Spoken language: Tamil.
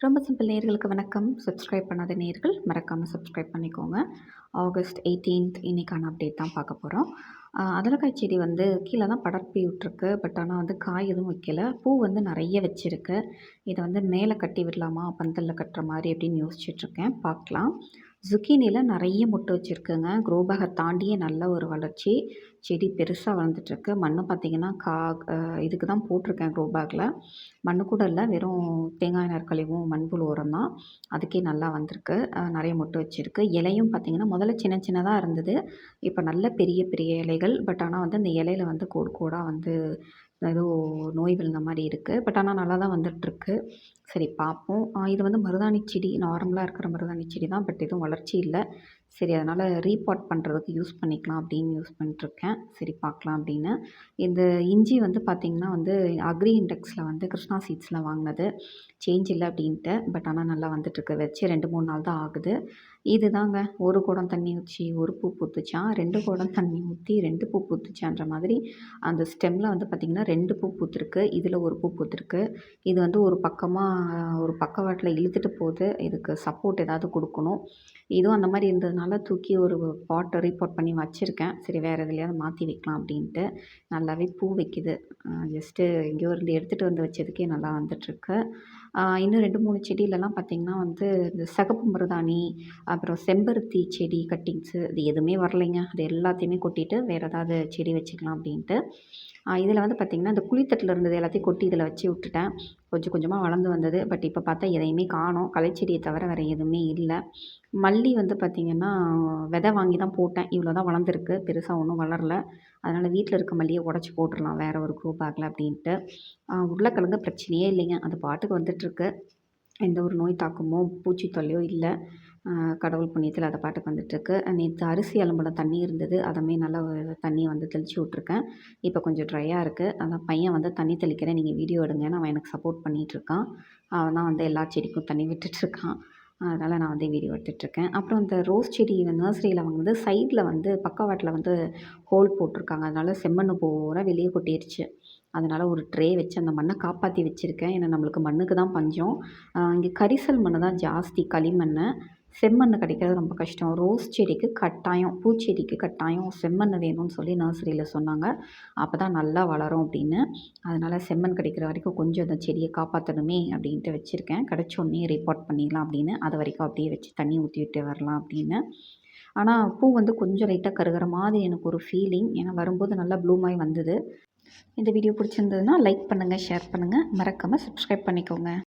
ரொம்ப சிம்பிள் நேயர்களுக்கு வணக்கம். சப்ஸ்கிரைப் பண்ணாத நேயர்கள் மறக்காம சப்ஸ்கிரைப் பண்ணிக்கோங்க. ஆகஸ்ட் 18th இன்னைக்கான அப்டேட் தான் பார்க்க போறோம். அதலக்காய் செடி வந்து கீழ தான் படர்த்தி விட்டுருக்கு. பட் ஆனா வந்து காய் எதுவும் வைக்கல. பூ வந்து நெறைய வச்சிருக்கு. இத வந்து மேல கட்டி விடலாமா? பந்தல்ல கட்டுற மாரி அப்படின்னு யோசிச்சுட்ருக்கேன். பார்க்கலாம். zucchiniல நெறைய மொட்டு வச்சிருக்குங்க. க்ரோ பேக்க தாண்டியே நல்ல ஒரு வளர்ச்சி. செடி பெருசா வளர்ந்துட்டுருக்கு. மண்ணு பார்த்தீங்கன்னா, இதுக்கு தான் போட்டிருக்கேன் க்ரோ பேக்ல. மண்ணு கூட இல்ல. வெறும் தேங்காய் நார் கழிவும், மண்புழு உரம் தான். அதுக்கே நல்லா வந்திருக்கு. நெறைய மொட்டு வச்சிருக்கு. இலையும் பார்த்தீங்கன்னா, முதல்ல சின்ன சின்னதா இருந்தது. இப்ப நல்ல பெரிய பெரிய இலைகள். பட் ஆனா வந்து அந்த இலையில வந்து கோடு கோடா வந்து ஏதோ நோய் விழுந்த மாரி இருக்கு. பட் ஆனா நல்லா தான் வந்துட்டுருக்கு. சரி பார்ப்போம். இது வந்து மருதாணி செடி. நார்மலா இருக்கிற மருதாணி செடி தான். பட் எதுவும் வளர்ச்சி இல்ல. சரி அதனால ரீபாட் பண்ணுறதுக்கு யூஸ் பண்ணிக்கலாம் அப்படின்னு யூஸ் பண்ணிட்டுருக்கேன். சரி பார்க்கலாம் அப்படின்னு. இந்த இஞ்சி வந்து பார்த்திங்கன்னா வந்து அக்ரி இண்டெக்ஸில் வந்து கிருஷ்ணா சீட்ஸில் வாங்கினது. சேஞ்ச் இல்லை அப்படின்ட்டு. பட் ஆனால் நல்லா வந்துட்டுருக்கு. வச்சு 2, 3 நாள் தான் ஆகுது. இது தாங்க 1 குடம் தண்ணி ஊற்றி 1 பூ பூத்துச்சான். 2 குடம் தண்ணி ஊற்றி 2 பூ பூத்துச்சான்ற மாதிரி அந்த ஸ்டெம்மில் வந்து பார்த்திங்கன்னா 2 பூ பூத்துருக்கு. இதில் 1 பூ பூத்துருக்கு. இது வந்து ஒரு பக்கமாக ஒரு பக்கவாட்டில் இழுத்துட்டு போகுது. இதுக்கு சப்போர்ட் ஏதாவது கொடுக்கணும். இதுவும் அந்த மாதிரி இருந்ததுனால தூக்கி ஒரு பாட்டை ரீபாட் பண்ணி வச்சுருக்கேன். சரி வேறு எதுலையாவது மாற்றி வைக்கலாம் அப்படின்ட்டு. நல்லாவே பூ வைக்குது. ஜஸ்ட்டு எங்கேயோ இருந்து எடுத்துகிட்டு வந்து வச்சதுக்கே நல்லா வந்துட்டுருக்கு. இன்னும் 2, 3 செடியிலலாம் பார்த்திங்கன்னா வந்து இந்த சிகப்பு மருதாணி, அப்புறம் செம்பருத்தி செடி கட்டிங்ஸு இது எதுவுமே வரலைங்க. அது எல்லாத்தையுமே கொட்டிட்டு வேறு ஏதாவது செடி வச்சுக்கலாம் அப்படின்ட்டு. இதில் வந்து பார்த்திங்கன்னா இந்த குழித்தட்டில் இருந்தது எல்லாத்தையும் கொட்டி இதில் வச்சு விட்டுட்டேன். கொஞ்சம் கொஞ்சமாக வளர்ந்து வந்தது. பட் இப்போ பார்த்தா எதையுமே காணோம். களைச்செடியை தவிர வேறு எதுவுமே இல்ல. மல்லி வந்து பார்த்திங்கன்னா விதை வாங்கி தான் போட்டேன். இவ்வளோ தான் வளர்ந்துருக்கு. பெருசா ஒன்றும் வளரல. அதனால் வீட்டில் இருக்க மல்லியை உடச்சி போட்டுடலாம் வேறு ஒரு க்ரோ பேக்கில் அப்படின்ட்டு. உருளைக்கிழங்கு பிரச்சனையே இல்லைங்க. அது பாட்டுக்கு வந்துட்டுருக்கு. எந்த ஒரு நோய் தாக்கமோ பூச்சி தொல்லையோ இல்லை. கடவுள் புண்ணியத்தில் அது பாட்டுக்கு வந்துட்டுருக்கு. நேற்று அரிசி அலம்பின தண்ணி இருந்தது. அதமே நல்லா தண்ணியை வந்து தெளித்து விட்ருக்கேன். இப்போ கொஞ்சம் ட்ரையாக இருக்குது. அதான் பையன் வந்து தண்ணி தெளிக்கிறேன் நீங்கள் வீடியோ எடுங்கன்னு அவன் எனக்கு சப்போர்ட் பண்ணிகிட்ருக்கான். அவன் தான் வந்து எல்லா செடிக்கும் தண்ணி விட்டுட்ருக்கான். அதனால் நான் வந்து வீடியோ எடுத்துகிட்ருக்கேன். அப்புறம் இந்த ரோஸ் செடி நர்சரியில் வாங்குனது சைடில் வந்து பக்கவாட்டில் வந்து ஹோல் போட்டிருக்காங்க. அதனால் செம்மண்ணு பூரா வெளியே கொட்டிருச்சு. அதனால் ஒரு ட்ரே வச்சு அந்த மண்ணை காப்பாற்றி வச்சுருக்கேன். ஏன்னா நம்மளுக்கு மண்ணுக்கு தான் பஞ்சம். இங்கே கரிசல் மண் தான் ஜாஸ்தி களிமண். செம்மண் கிடைக்கிறது ரொம்ப கஷ்டம். ரோஸ் செடிக்கு கட்டாயம், பூச்செடிக்கு கட்டாயம் செம்மண் வேணும்னு சொல்லி நர்சரியில் சொன்னாங்க. அப்போ தான் நல்லா வளரும் அப்படின்னு. அதனால் செம்மண் கிடைக்கிற வரைக்கும் கொஞ்சம் அந்த செடியை காப்பாற்றணுமே அப்படின்ட்டு வச்சுருக்கேன். கிடைச்சோன்னே ரிப்போர்ட் பண்ணிடலாம் அப்படின்னு. அது வரைக்கும் அப்படியே வச்சு தண்ணி ஊற்றி விட்டு வரலாம் அப்படின்னு. ஆனால் பூ வந்து கொஞ்சம் லைட்டாக கருகிற மாதிரி எனக்கு ஒரு ஃபீலிங். ஏன்னா வரும்போது நல்லா ப்ளூமாய் வந்தது. இந்த வீடியோ பிடிச்சிருந்ததுன்னா லைக் பண்ணுங்கள், ஷேர் பண்ணுங்கள். மறக்காமல் சப்ஸ்கிரைப் பண்ணிக்கோங்க.